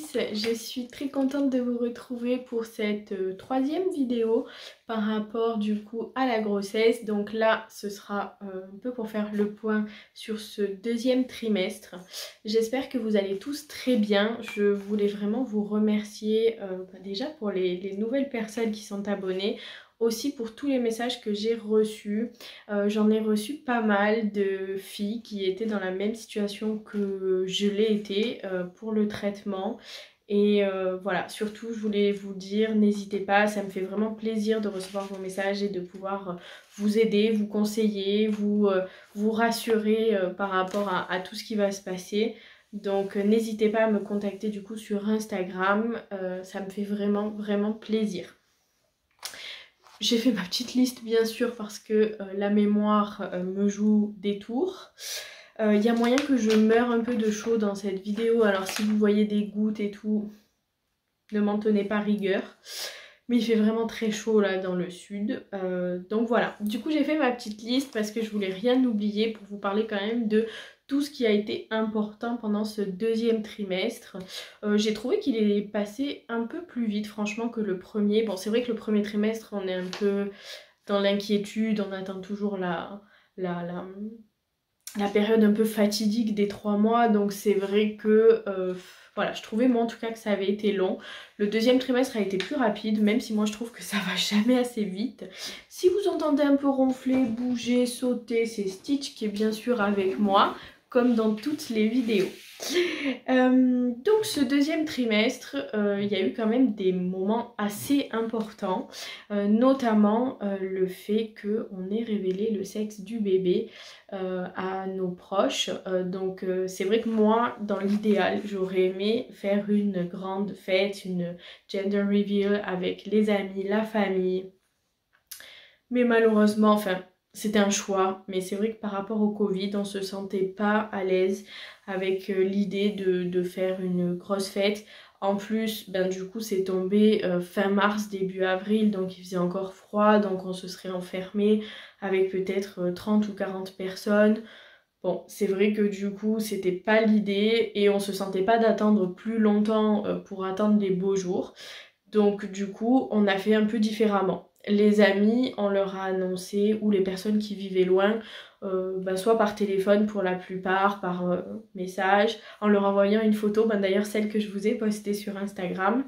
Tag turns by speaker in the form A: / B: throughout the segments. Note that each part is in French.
A: tous, je suis très contente de vous retrouver pour cette troisième vidéo par rapport du coup à la grossesse. Donc là ce sera un peu pour faire le point sur ce deuxième trimestre. J'espère que vous allez tous très bien. Je voulais vraiment vous remercier déjà pour les nouvelles personnes qui sont abonnées. Aussi pour tous les messages que j'ai reçus. J'en ai reçu pas mal de filles qui étaient dans la même situation que je l'ai été pour le traitement. Et voilà, surtout je voulais vous dire, n'hésitez pas, ça me fait vraiment plaisir de recevoir vos messages et de pouvoir vous aider, vous conseiller, vous rassurer par rapport à tout ce qui va se passer. Donc n'hésitez pas à me contacter du coup sur Instagram, ça me fait vraiment plaisir. J'ai fait ma petite liste bien sûr parce que la mémoire me joue des tours. Il y a moyen que je meure un peu de chaud dans cette vidéo, alors si vous voyez des gouttes et tout, ne m'en tenez pas rigueur. Mais il fait vraiment très chaud là dans le sud. Donc voilà, du coup j'ai fait ma petite liste parce que je voulais rien oublier pour vous parler quand même de tout ce qui a été important pendant ce deuxième trimestre. J'ai trouvé qu'il est passé un peu plus vite franchement que le premier. Bon, c'est vrai que le premier trimestre on est un peu dans l'inquiétude, on attend toujours la période un peu fatidique des 3 mois, donc c'est vrai que voilà, je trouvais moi en tout cas que ça avait été long. Le deuxième trimestre a été plus rapide, même si moi je trouve que ça va jamais assez vite. Si vous entendez un peu ronfler, bouger, sauter, c'est Stitch qui est bien sûr avec moi, comme dans toutes les vidéos. Donc ce deuxième trimestre, il y a eu quand même des moments assez importants, notamment le fait qu'on ait révélé le sexe du bébé à nos proches. Donc c'est vrai que moi, dans l'idéal, j'aurais aimé faire une grande fête, une gender reveal avec les amis, la famille. Mais malheureusement, enfin, c'était un choix. Mais c'est vrai que par rapport au Covid, on se sentait pas à l'aise avec l'idée de faire une grosse fête. En plus, ben, du coup, c'est tombé fin mars, début avril, donc il faisait encore froid, donc on se serait enfermé avec peut-être 30 ou 40 personnes. Bon, c'est vrai que du coup, c'était pas l'idée et on se sentait pas d'attendre plus longtemps pour attendre les beaux jours. Donc du coup, on a fait un peu différemment. Les amis, on leur a annoncé, ou les personnes qui vivaient loin, soit par téléphone pour la plupart, par message, en leur envoyant une photo, d'ailleurs celle que je vous ai postée sur Instagram.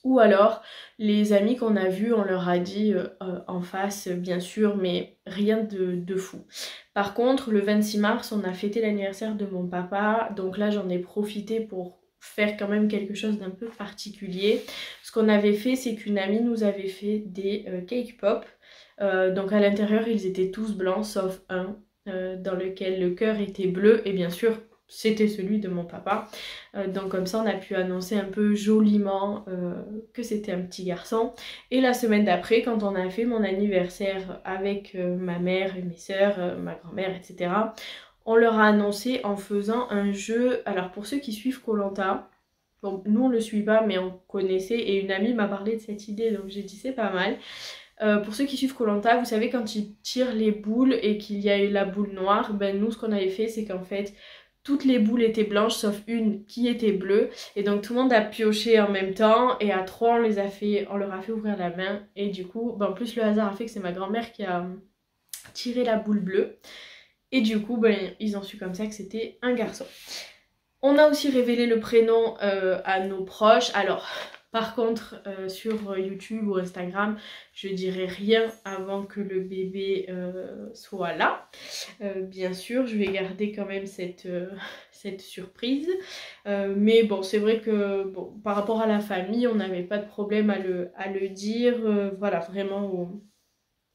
A: Ou alors, les amis qu'on a vus, on leur a dit en face, bien sûr, mais rien de fou. Par contre, le 26 mars, on a fêté l'anniversaire de mon papa, donc là j'en ai profité pour faire quand même quelque chose d'un peu particulier. Ce qu'on avait fait, c'est qu'une amie nous avait fait des cake pop. Donc à l'intérieur, ils étaient tous blancs, sauf un, dans lequel le cœur était bleu, et bien sûr, c'était celui de mon papa. Donc comme ça on a pu annoncer un peu joliment que c'était un petit garçon. Et la semaine d'après, quand on a fait mon anniversaire avec ma mère et mes soeurs, ma grand-mère, etc., on leur a annoncé en faisant un jeu. Alors pour ceux qui suivent koh, bon, nous on le suit pas mais on connaissait et une amie m'a parlé de cette idée, donc j'ai dit c'est pas mal. Pour ceux qui suivent koh, vous savez quand ils tirent les boules et qu'il y a eu la boule noire, ben nous ce qu'on avait fait c'est qu'en fait toutes les boules étaient blanches sauf une qui était bleue. Et donc tout le monde a pioché en même temps. Et à 3 on leur a fait ouvrir la main. Et du coup, en plus le hasard a fait que c'est ma grand-mère qui a tiré la boule bleue. Et du coup, ils ont su comme ça que c'était un garçon. On a aussi révélé le prénom à nos proches. Alors, par contre, sur YouTube ou Instagram, je dirai rien avant que le bébé soit là. Bien sûr, je vais garder quand même cette surprise. Mais bon, c'est vrai que bon, par rapport à la famille, on n'avait pas de problème à le dire. Voilà, vraiment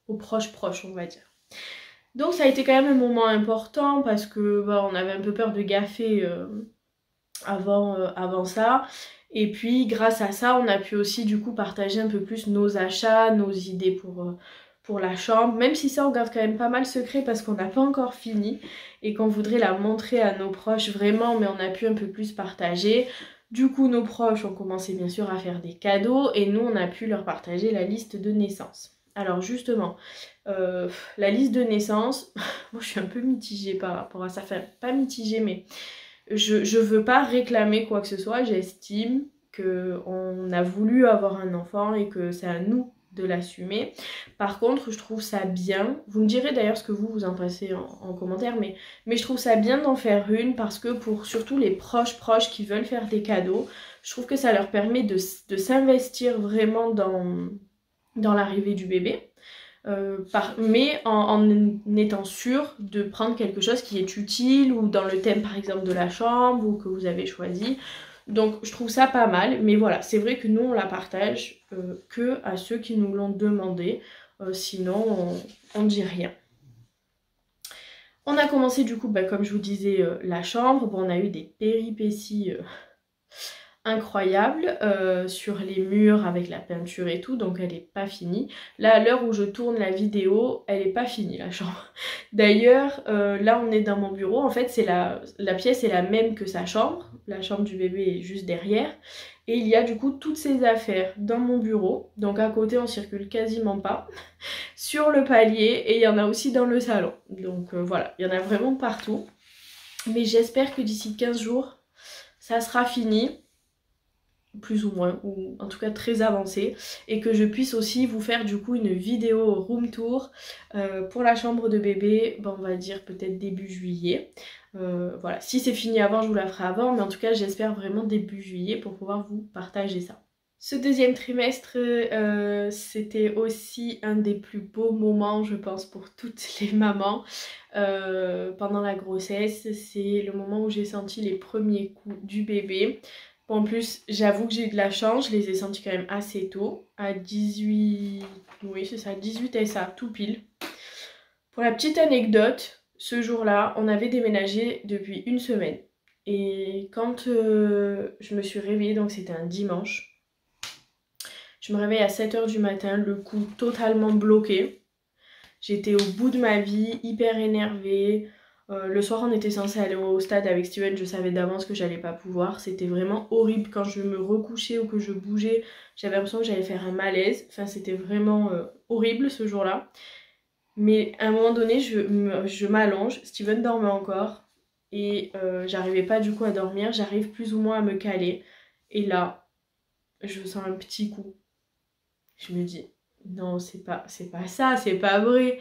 A: aux proches, on va dire. Donc ça a été quand même un moment important parce que on avait un peu peur de gaffer avant ça. Et puis grâce à ça, on a pu aussi du coup partager un peu plus nos achats, nos idées pour la chambre. Même si ça, on garde quand même pas mal secret parce qu'on n'a pas encore fini et qu'on voudrait la montrer à nos proches vraiment, mais on a pu un peu plus partager. Du coup, nos proches ont commencé bien sûr à faire des cadeaux et nous, on a pu leur partager la liste de naissance. Alors justement, la liste de naissance, moi je suis un peu mitigée par rapport à ça. Enfin, pas mitigée, mais je veux pas réclamer quoi que ce soit, j'estime qu'on a voulu avoir un enfant et que c'est à nous de l'assumer. Par contre, je trouve ça bien, vous me direz d'ailleurs ce que vous en pensez en commentaire, mais je trouve ça bien d'en faire une parce que pour surtout les proches qui veulent faire des cadeaux, je trouve que ça leur permet de s'investir vraiment dans l'arrivée du bébé. Mais en étant sûr de prendre quelque chose qui est utile ou dans le thème par exemple de la chambre ou que vous avez choisi. Donc je trouve ça pas mal, mais voilà, c'est vrai que nous on la partage que à ceux qui nous l'ont demandé, sinon on dit rien. On a commencé du coup, comme je vous disais, la chambre. Bon, on a eu des péripéties incroyables sur les murs avec la peinture et tout, donc elle est pas finie. Là, à l'heure où je tourne la vidéo, elle est pas finie la chambre. D'ailleurs, là on est dans mon bureau, en fait c'est la pièce est la même que sa chambre, la chambre du bébé est juste derrière, et il y a du coup toutes ses affaires dans mon bureau, donc à côté on circule quasiment pas, sur le palier, et il y en a aussi dans le salon, donc voilà, il y en a vraiment partout. Mais j'espère que d'ici 15 jours, ça sera fini, plus ou moins, ou en tout cas très avancé, et que je puisse aussi vous faire du coup une vidéo room tour pour la chambre de bébé, on va dire peut-être début juillet. Voilà, si c'est fini avant, je vous la ferai avant, mais en tout cas j'espère vraiment début juillet pour pouvoir vous partager ça. Ce deuxième trimestre, c'était aussi un des plus beaux moments, je pense, pour toutes les mamans. Pendant la grossesse, c'est le moment où j'ai senti les premiers coups du bébé. En plus, j'avoue que j'ai eu de la chance, je les ai sentis quand même assez tôt, à 18... Oui, c'est ça, 18 SA, tout pile. Pour la petite anecdote, ce jour-là, on avait déménagé depuis une semaine. Et quand je me suis réveillée, donc c'était un dimanche, je me réveille à 7 h du matin, le cou totalement bloqué. J'étais au bout de ma vie, hyper énervée. Le soir, on était censé aller au stade avec Steven, je savais d'avance que j'allais pas pouvoir. C'était vraiment horrible quand je me recouchais ou que je bougeais. J'avais l'impression que j'allais faire un malaise. Enfin, c'était vraiment horrible ce jour-là. Mais à un moment donné, je m'allonge. Steven dormait encore. Et j'arrivais pas du coup à dormir. J'arrive plus ou moins à me caler. Et là, je sens un petit coup. Je me dis, non, c'est pas ça, c'est pas vrai.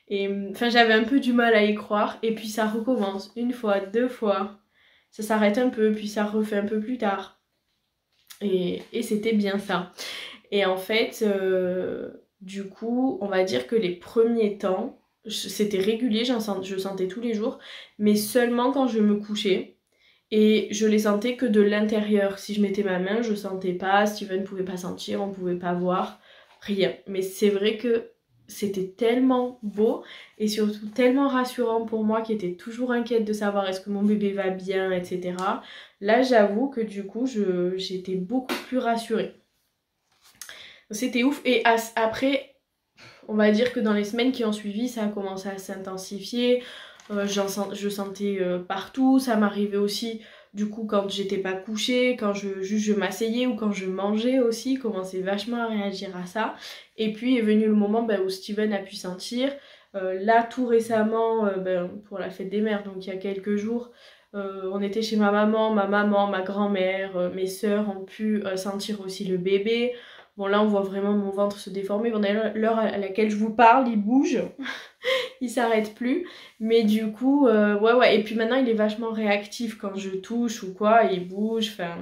A: Et enfin, j'avais un peu du mal à y croire. Et puis ça recommence une fois, deux fois. Ça s'arrête un peu, puis ça refait un peu plus tard. Et c'était bien ça. Et en fait, du coup, on va dire que les premiers temps, c'était régulier, je sentais tous les jours. Mais seulement quand je me couchais. Et je les sentais que de l'intérieur. Si je mettais ma main, je sentais pas. Steven ne pouvait pas sentir, on pouvait pas voir. Rien. Mais c'est vrai que c'était tellement beau et surtout tellement rassurant pour moi qui était toujours inquiète de savoir est-ce que mon bébé va bien, etc. Là, j'avoue que du coup, j'étais beaucoup plus rassurée. C'était ouf. Et après, on va dire que dans les semaines qui ont suivi, ça a commencé à s'intensifier. Je sentais partout. Ça m'arrivait aussi du coup quand j'étais pas couchée, quand je m'asseyais ou quand je mangeais aussi, commençait vachement à réagir à ça. Et puis est venu le moment où Steven a pu sentir. Là tout récemment, pour la fête des mères, donc il y a quelques jours, on était chez ma maman, ma grand-mère, mes sœurs ont pu sentir aussi le bébé. Bon là on voit vraiment mon ventre se déformer, on a l'heure à laquelle je vous parle, il bouge. Il s'arrête plus, mais du coup ouais, et puis maintenant il est vachement réactif quand je touche ou quoi, il bouge, enfin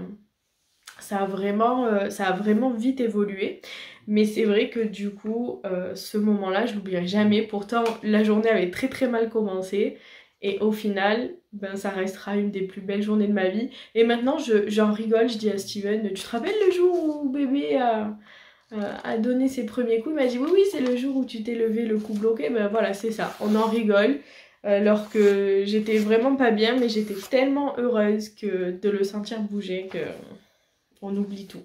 A: ça a vraiment vite évolué. Mais c'est vrai que du coup ce moment là je l'oublierai jamais, pourtant la journée avait très très mal commencé et au final ça restera une des plus belles journées de ma vie. Et maintenant j'en rigole, je dis à Steven, tu te rappelles le jour où bébé a donné ses premiers coups? Il m'a dit oui c'est le jour où tu t'es levé le cou bloqué. Voilà, c'est ça, on en rigole, alors que j'étais vraiment pas bien, mais j'étais tellement heureuse de le sentir bouger que on oublie tout.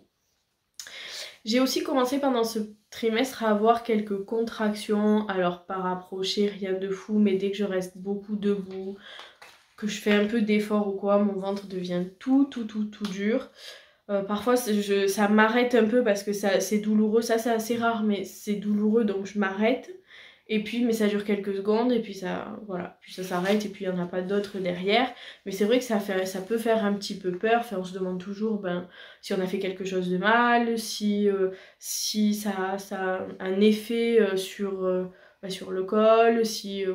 A: J'ai aussi commencé pendant ce trimestre à avoir quelques contractions, alors pas rapprochées, rien de fou, mais dès que je reste beaucoup debout, que je fais un peu d'effort ou quoi, mon ventre devient tout dur. Parfois ça m'arrête un peu parce que c'est douloureux, ça c'est assez rare mais c'est douloureux donc je m'arrête. Et puis, mais ça dure quelques secondes et puis ça, voilà, puis ça s'arrête et puis il n'y en a pas d'autres derrière. Mais c'est vrai que ça peut faire un petit peu peur. Enfin, on se demande toujours si on a fait quelque chose de mal, si ça a un effet sur le col,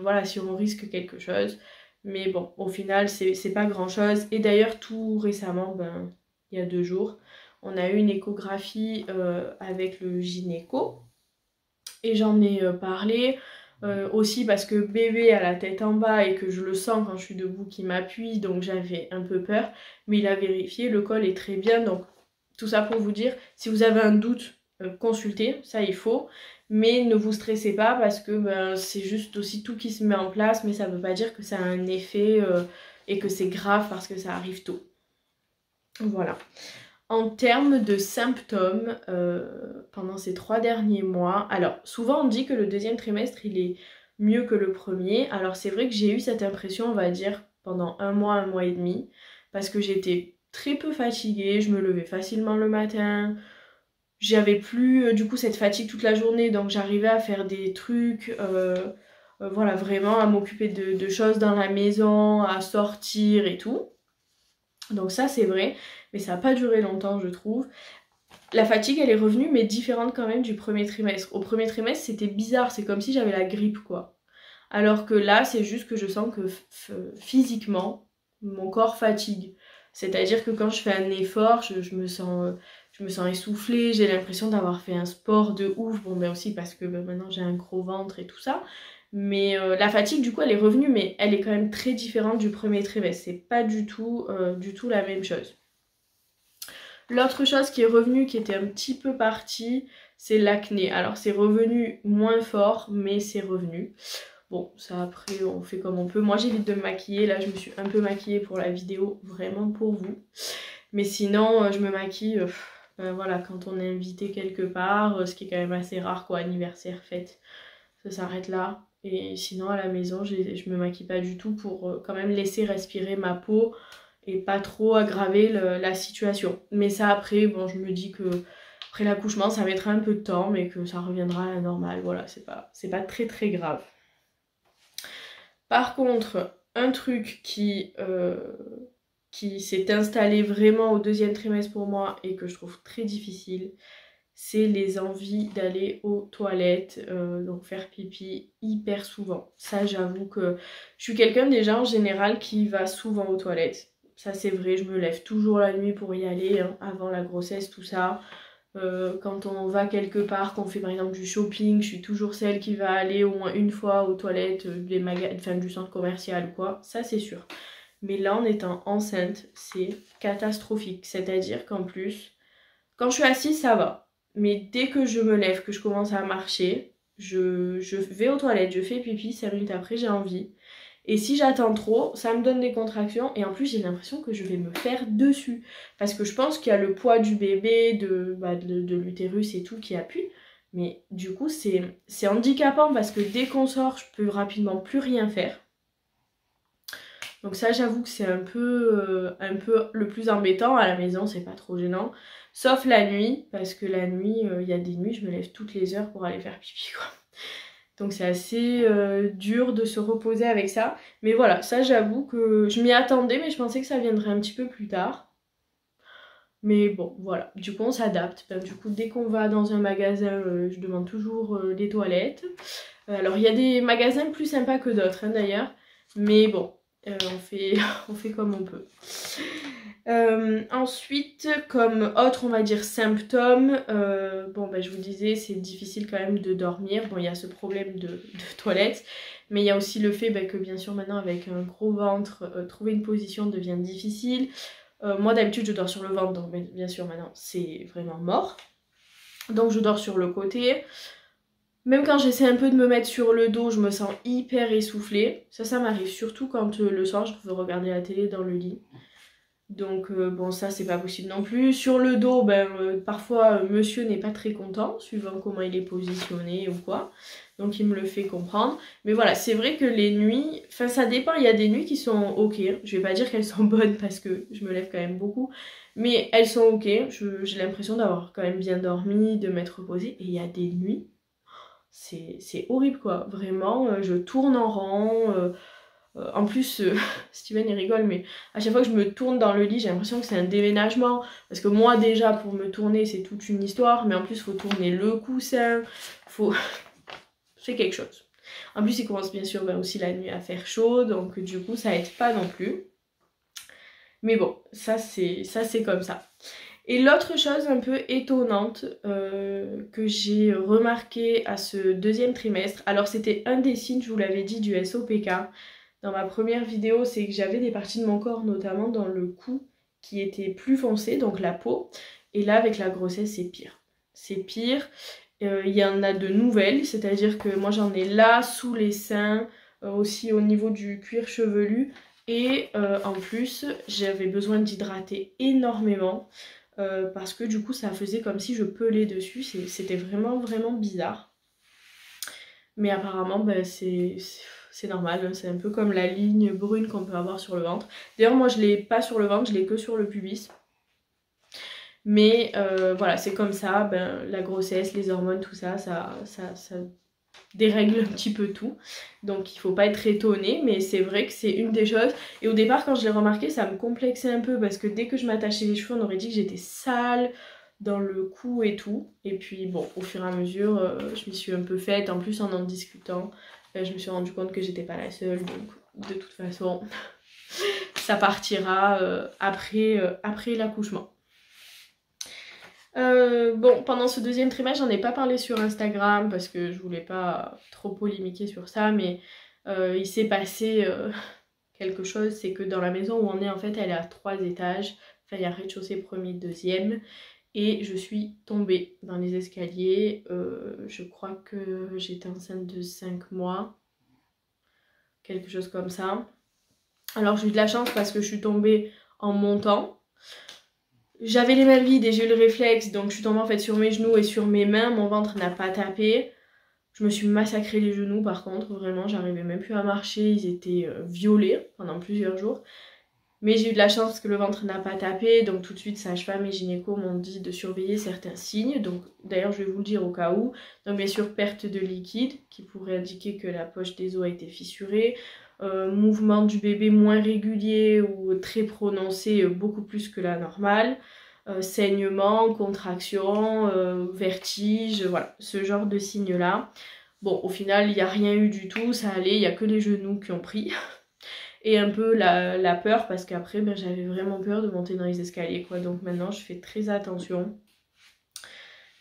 A: voilà, si on risque quelque chose. Mais bon, au final, c'est pas grand chose. Et d'ailleurs, tout récemment, il y a 2 jours, on a eu une échographie avec le gynéco. Et j'en ai parlé aussi parce que bébé a la tête en bas et que je le sens quand je suis debout qui m'appuie, donc j'avais un peu peur. Mais il a vérifié, le col est très bien. Donc tout ça pour vous dire, si vous avez un doute, consultez, ça il faut. Mais ne vous stressez pas parce que c'est juste aussi tout qui se met en place, mais ça ne veut pas dire que ça a un effet et que c'est grave parce que ça arrive tôt. Voilà. En termes de symptômes, pendant ces 3 derniers mois, alors souvent on dit que le deuxième trimestre il est mieux que le premier. Alors c'est vrai que j'ai eu cette impression, on va dire, pendant 1 mois et demi, parce que j'étais très peu fatiguée, je me levais facilement le matin, j'avais plus du coup cette fatigue toute la journée, donc j'arrivais à faire des trucs, voilà, vraiment à m'occuper de choses dans la maison, à sortir et tout. Donc ça c'est vrai, mais ça n'a pas duré longtemps je trouve. La fatigue elle est revenue mais différente quand même du premier trimestre. Au premier trimestre c'était bizarre, c'est comme si j'avais la grippe quoi. Alors que là c'est juste que je sens que physiquement mon corps fatigue. C'est-à-dire que quand je fais un effort, je me sens essoufflée, j'ai l'impression d'avoir fait un sport de ouf. Bon aussi parce que maintenant j'ai un gros ventre et tout ça. Mais la fatigue du coup elle est revenue mais elle est quand même très différente du premier trimestre. C'est pas du tout la même chose. L'autre chose qui est revenue, qui était un petit peu partie, c'est l'acné. Alors c'est revenu moins fort mais c'est revenu. Bon ça après on fait comme on peut. Moi j'évite de me maquiller, là je me suis un peu maquillée pour la vidéo, vraiment pour vous. Mais sinon je me maquille voilà, quand on est invité quelque part, ce qui est quand même assez rare quoi, anniversaire, fête, ça s'arrête là. Et sinon à la maison je me maquille pas du tout pour quand même laisser respirer ma peau et pas trop aggraver la situation. Mais ça après, bon je me dis que après l'accouchement ça mettra un peu de temps mais que ça reviendra à la normale, voilà, c'est pas très très grave. Par contre, un truc qui s'est installé vraiment au deuxième trimestre pour moi et que je trouve très difficile, c'est les envies d'aller aux toilettes, donc faire pipi hyper souvent. Ça j'avoue que je suis quelqu'un déjà en général qui va souvent aux toilettes. Ça c'est vrai, je me lève toujours la nuit pour y aller, hein, avant la grossesse, tout ça. Quand on va quelque part, qu'on fait par exemple du shopping, je suis toujours celle qui va aller au moins une fois aux toilettes du centre commercial ou quoi, ça c'est sûr. Mais là en étant enceinte, c'est catastrophique. C'est-à-dire qu'en plus, quand je suis assise ça va. Mais dès que je me lève, que je commence à marcher, je vais aux toilettes, je fais pipi, 5 minutes après j'ai envie. Et si j'attends trop, ça me donne des contractions et en plus j'ai l'impression que je vais me faire dessus. Parce que je pense qu'il y a le poids du bébé, de l'utérus et tout qui appuie. Mais du coup c'est handicapant parce que dès qu'on sort, je peux rapidement plus rien faire. Donc ça j'avoue que c'est un peu le plus embêtant. À la maison c'est pas trop gênant. Sauf la nuit, parce que la nuit, il y a des nuits, je me lève toutes les heures pour aller faire pipi quoi. Donc c'est assez dur de se reposer avec ça. Mais voilà, ça j'avoue que je m'y attendais, mais je pensais que ça viendrait un petit peu plus tard. Mais bon, voilà, du coup on s'adapte. Du coup dès qu'on va dans un magasin, je demande toujours des toilettes. Alors il y a des magasins plus sympas que d'autres hein, d'ailleurs. Mais bon, on fait comme on peut. Ensuite, comme autre on va dire symptômes, je vous disais c'est difficile quand même de dormir. Bon il y a ce problème de toilette, mais il y a aussi le fait que bien sûr maintenant avec un gros ventre, trouver une position devient difficile. Moi d'habitude je dors sur le ventre, donc bien sûr maintenant c'est vraiment mort. Donc je dors sur le côté. Même quand j'essaie un peu de me mettre sur le dos, je me sens hyper essoufflée. Ça m'arrive surtout quand le soir je veux regarder la télé dans le lit. Donc bon ça c'est pas possible non plus. Sur le dos parfois monsieur n'est pas très content suivant comment il est positionné ou quoi. Donc il me le fait comprendre. Mais voilà c'est vrai que les nuits, enfin ça dépend, il y a des nuits qui sont ok. Je vais pas dire qu'elles sont bonnes parce que je me lève quand même beaucoup. Mais elles sont ok, j'ai l'impression d'avoir quand même bien dormi, de m'être reposée. Et il y a des nuits, c'est horrible quoi, vraiment, je tourne en rond. En plus, Steven il rigole, mais à chaque fois que je me tourne dans le lit, j'ai l'impression que c'est un déménagement. Parce que moi déjà, pour me tourner, c'est toute une histoire, mais en plus, il faut tourner le coussin, faut... c'est quelque chose. En plus, il commence bien sûr aussi la nuit à faire chaud, donc du coup, ça aide pas non plus. Mais bon, ça c'est comme ça. Et l'autre chose un peu étonnante que j'ai remarqué à ce deuxième trimestre, alors c'était un des signes, je vous l'avais dit, du SOPK. Dans ma première vidéo, c'est que j'avais des parties de mon corps, notamment dans le cou, qui étaient plus foncées, donc la peau. Et là, avec la grossesse, c'est pire. C'est pire. Il y en a de nouvelles, c'est-à-dire que moi j'en ai là, sous les seins, aussi au niveau du cuir chevelu. Et en plus, j'avais besoin d'hydrater énormément. Parce que du coup, ça faisait comme si je pelais dessus. C'était vraiment, vraiment bizarre. Mais apparemment, bah, c'est normal, c'est un peu comme la ligne brune qu'on peut avoir sur le ventre. D'ailleurs moi je l'ai pas sur le ventre, je l'ai que sur le pubis. Mais voilà, c'est comme ça, ben, la grossesse, les hormones, tout ça, ça dérègle un petit peu tout. Donc il faut pas être étonné, mais c'est vrai que c'est une des choses. Et au départ quand je l'ai remarqué, ça me complexait un peu parce que dès que je m'attachais les cheveux, on aurait dit que j'étais sale dans le cou et tout. Et puis bon, au fur et à mesure, je m'y suis un peu faite. En plus en discutant, je me suis rendu compte que j'étais pas la seule. Donc de toute façon, ça partira après l'accouchement. Bon, pendant ce deuxième trimestre, j'en ai pas parlé sur Instagram parce que je voulais pas trop polémiquer sur ça, mais il s'est passé quelque chose, c'est que dans la maison où on est, en fait, elle est à 3 étages, enfin il y a rez-de-chaussée, premier, deuxième, et je suis tombée dans les escaliers, je crois que j'étais enceinte de 5 mois, quelque chose comme ça. Alors j'ai eu de la chance parce que je suis tombée en montant. J'avais les mains vides et j'ai eu le réflexe, donc je suis tombée en fait sur mes genoux et sur mes mains, mon ventre n'a pas tapé. Je me suis massacré les genoux par contre, vraiment, j'arrivais même plus à marcher, ils étaient violets pendant plusieurs jours. Mais j'ai eu de la chance parce que le ventre n'a pas tapé, donc tout de suite sage-femme et gynéco m'ont dit de surveiller certains signes. Donc d'ailleurs je vais vous le dire au cas où. Donc bien sûr perte de liquide qui pourrait indiquer que la poche des os a été fissurée. Mouvement du bébé moins régulier ou très prononcé, beaucoup plus que la normale. Saignement, contraction, vertige, voilà, ce genre de signes là. Bon, au final, il n'y a rien eu du tout, ça allait, il n'y a que les genoux qui ont pris. Et un peu la peur, parce qu'après, ben, j'avais vraiment peur de monter dans les escaliers, quoi. Donc maintenant, je fais très attention.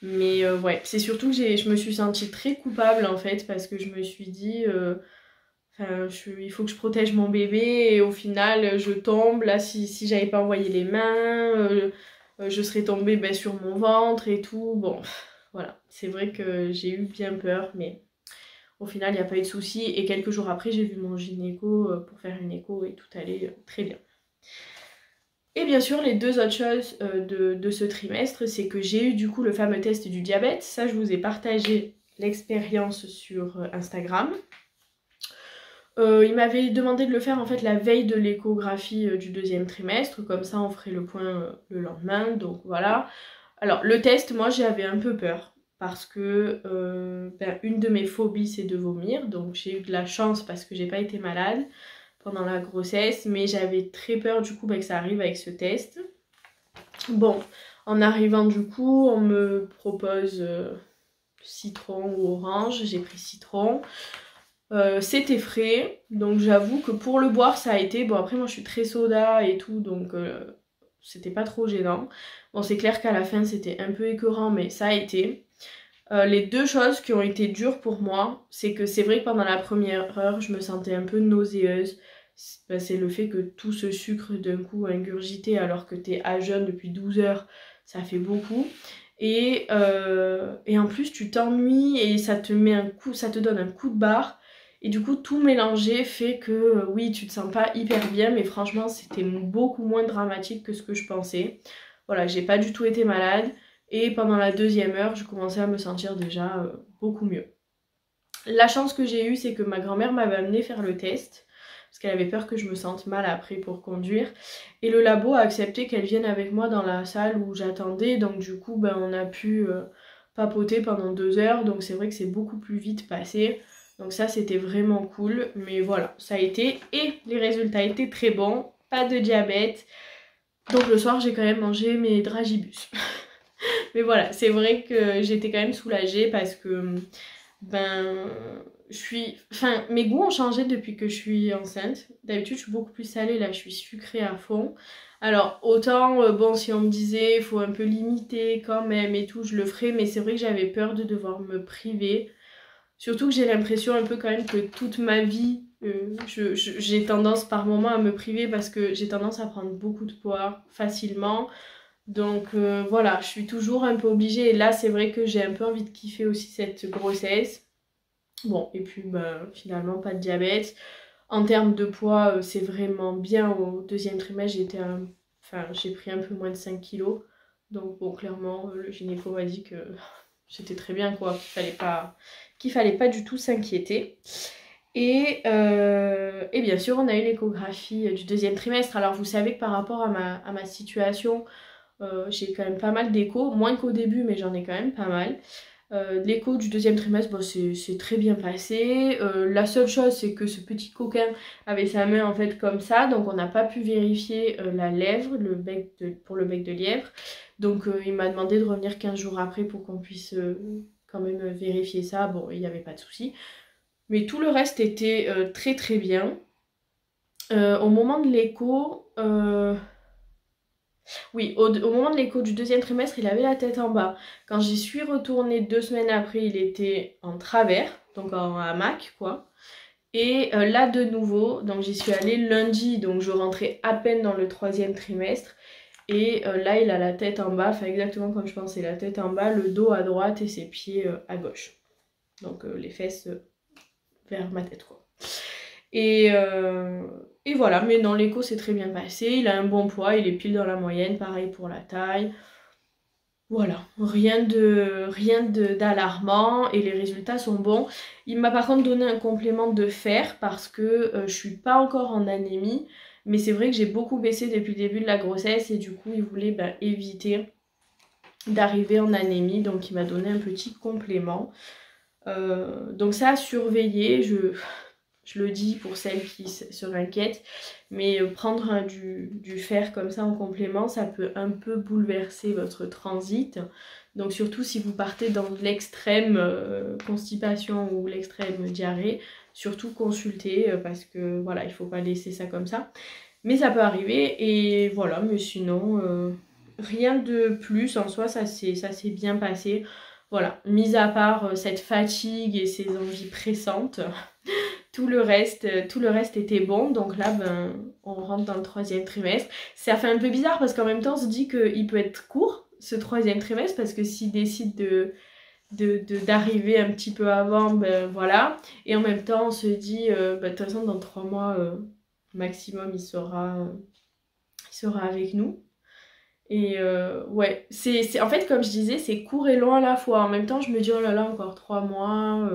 A: Mais ouais, c'est surtout que je me suis sentie très coupable, en fait, parce que je me suis dit... il faut que je protège mon bébé et au final je tombe, là si j'avais pas envoyé les mains, je serais tombée ben, sur mon ventre et tout, bon voilà, c'est vrai que j'ai eu bien peur mais au final il n'y a pas eu de souci et quelques jours après j'ai vu mon gynéco pour faire une écho et tout allait très bien. Et bien sûr les deux autres choses de ce trimestre, c'est que j'ai eu du coup le fameux test du diabète, ça je vous ai partagé l'expérience sur Instagram. Il m'avait demandé de le faire en fait la veille de l'échographie du deuxième trimestre, comme ça on ferait le point le lendemain, donc voilà. Alors le test, moi j'avais un peu peur, parce que une de mes phobies c'est de vomir, donc j'ai eu de la chance parce que j'ai pas été malade pendant la grossesse, mais j'avais très peur du coup que ça arrive avec ce test. Bon, en arrivant du coup, on me propose citron ou orange, j'ai pris citron. C'était frais, donc j'avoue que pour le boire ça a été, bon après moi je suis très soda et tout donc c'était pas trop gênant. Bon c'est clair qu'à la fin c'était un peu écœurant mais ça a été. Les deux choses qui ont été dures pour moi, c'est que c'est vrai que pendant la première heure je me sentais un peu nauséeuse. C'est le fait que tout ce sucre d'un coup ingurgité alors que t'es à jeun depuis 12 heures, ça fait beaucoup. Et en plus tu t'ennuies et ça te met un coup, ça te donne un coup de barre. Et du coup, tout mélanger fait que oui, tu te sens pas hyper bien, mais franchement, c'était beaucoup moins dramatique que ce que je pensais. Voilà, j'ai pas du tout été malade. Et pendant la deuxième heure, je commençais à me sentir déjà beaucoup mieux. La chance que j'ai eue, c'est que ma grand-mère m'avait amené faire le test. Parce qu'elle avait peur que je me sente mal après pour conduire. Et le labo a accepté qu'elle vienne avec moi dans la salle où j'attendais. Donc du coup, ben, on a pu papoté pendant 2 heures, donc c'est vrai que c'est beaucoup plus vite passé. Donc ça c'était vraiment cool, mais voilà, ça a été, et les résultats étaient très bons, pas de diabète. Donc le soir j'ai quand même mangé mes dragibus. Mais voilà, c'est vrai que j'étais quand même soulagée parce que ben mes goûts ont changé depuis que je suis enceinte. D'habitude je suis beaucoup plus salée, là je suis sucrée à fond. Alors autant, bon, si on me disait il faut un peu limiter quand même et tout, je le ferais, mais c'est vrai que j'avais peur de devoir me priver. Surtout que j'ai l'impression un peu quand même que toute ma vie, j'ai tendance par moments à me priver parce que j'ai tendance à prendre beaucoup de poids facilement. Donc voilà, je suis toujours un peu obligée. Et là, c'est vrai que j'ai un peu envie de kiffer aussi cette grossesse. Bon, et puis finalement, pas de diabète. En termes de poids, c'est vraiment bien. Au deuxième trimestre, j'ai pris un peu moins de 5 kilos. Donc bon, clairement, le gynéco m'a dit que c'était très bien, quoi, qu'il fallait pas du tout s'inquiéter. Et bien sûr, on a eu l'échographie du deuxième trimestre. Alors vous savez que par rapport à ma situation, j'ai quand même pas mal d'échos, moins qu'au début, mais j'en ai quand même pas mal. L'écho du deuxième trimestre, bon, c'est très bien passé. La seule chose, c'est que ce petit coquin avait sa main en fait comme ça, donc on n'a pas pu vérifier la lèvre, pour le bec de lièvre. Donc il m'a demandé de revenir 15 jours après pour qu'on puisse quand même vérifier ça. Bon, il n'y avait pas de souci. Mais tout le reste était très très bien. Au moment de l'écho... Oui, au moment de l'écho du deuxième trimestre, il avait la tête en bas. Quand j'y suis retournée 2 semaines après, il était en travers, donc en hamac, quoi. Et là, de nouveau, donc j'y suis allée lundi, donc je rentrais à peine dans le 3e trimestre. Et là, il a la tête en bas, enfin exactement comme je pensais, la tête en bas, le dos à droite et ses pieds à gauche. Donc les fesses vers ma tête, quoi. Et voilà, mais dans l'écho c'est très bien passé, il a un bon poids, il est pile dans la moyenne, pareil pour la taille. Voilà, rien d'alarmant et les résultats sont bons. Il m'a par contre donné un complément de fer parce que je suis pas encore en anémie, mais c'est vrai que j'ai beaucoup baissé depuis le début de la grossesse et du coup il voulait éviter d'arriver en anémie, donc il m'a donné un petit complément. Donc ça à surveiller, je le dis pour celles qui se inquiètent, mais prendre du fer comme ça en complément, ça peut un peu bouleverser votre transit. Donc surtout si vous partez dans l'extrême constipation ou l'extrême diarrhée, surtout consultez parce que voilà, il faut pas laisser ça comme ça. Mais ça peut arriver et voilà, mais sinon rien de plus en soi, ça s'est bien passé. Voilà, mis à part cette fatigue et ces envies pressantes, tout le reste était bon. Donc là, on rentre dans le 3e trimestre. Ça fait un peu bizarre parce qu'en même temps, on se dit qu'il peut être court, ce 3e trimestre, parce que s'il décide d'arriver un petit peu avant, voilà. Et en même temps, on se dit, de toute façon, dans 3 mois maximum, il sera avec nous. Et ouais, en fait, comme je disais, c'est court et long à la fois. En même temps, je me dis, oh là là, encore 3 mois,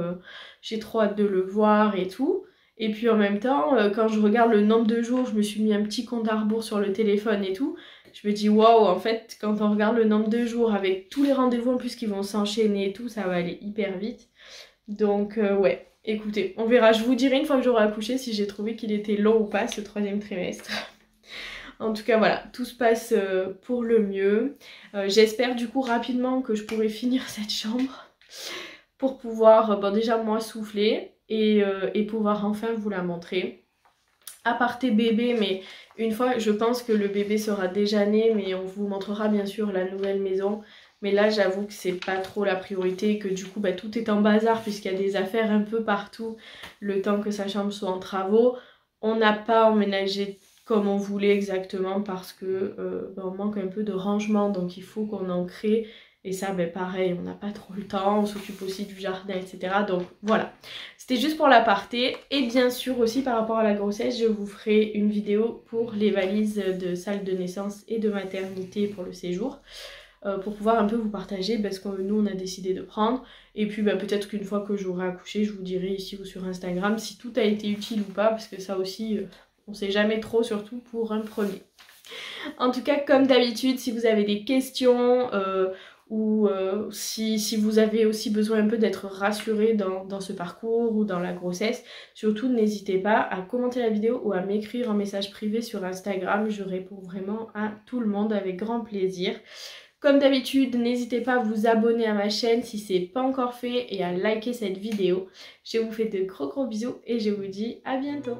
A: j'ai trop hâte de le voir et tout. Et puis en même temps, quand je regarde le nombre de jours, je me suis mis un petit compte à rebours sur le téléphone et tout. Je me dis, waouh, en fait, quand on regarde le nombre de jours, avec tous les rendez-vous en plus qui vont s'enchaîner et tout, ça va aller hyper vite. Donc ouais, écoutez, on verra. Je vous dirai une fois que j'aurai accouché si j'ai trouvé qu'il était long ou pas, ce 3e trimestre. En tout cas voilà, tout se passe pour le mieux. J'espère du coup rapidement que je pourrai finir cette chambre pour pouvoir déjà moi souffler et pouvoir enfin vous la montrer. Aparté bébé, mais une fois je pense que le bébé sera déjà né, mais on vous montrera bien sûr la nouvelle maison. Mais là j'avoue que c'est pas trop la priorité, que du coup tout est en bazar puisqu'il y a des affaires un peu partout le temps que sa chambre soit en travaux. On n'a pas emménagé comme on voulait exactement parce que on manque un peu de rangement, donc il faut qu'on en crée. Et ça, pareil, on n'a pas trop le temps, on s'occupe aussi du jardin, etc. Donc voilà, c'était juste pour l'aparté. Et bien sûr aussi par rapport à la grossesse, je vous ferai une vidéo pour les valises de salle de naissance et de maternité pour le séjour. Pour pouvoir un peu vous partager ce que nous on a décidé de prendre. Et puis peut-être qu'une fois que j'aurai accouché, je vous dirai ici ou sur Instagram si tout a été utile ou pas, parce que ça aussi... on sait jamais trop, surtout pour un premier. En tout cas, comme d'habitude, si vous avez des questions ou si vous avez aussi besoin un peu d'être rassuré dans ce parcours ou dans la grossesse, surtout n'hésitez pas à commenter la vidéo ou à m'écrire en message privé sur Instagram, je réponds vraiment à tout le monde avec grand plaisir. Comme d'habitude, n'hésitez pas à vous abonner à ma chaîne si ce n'est pas encore fait et à liker cette vidéo. Je vous fais de gros bisous et je vous dis à bientôt.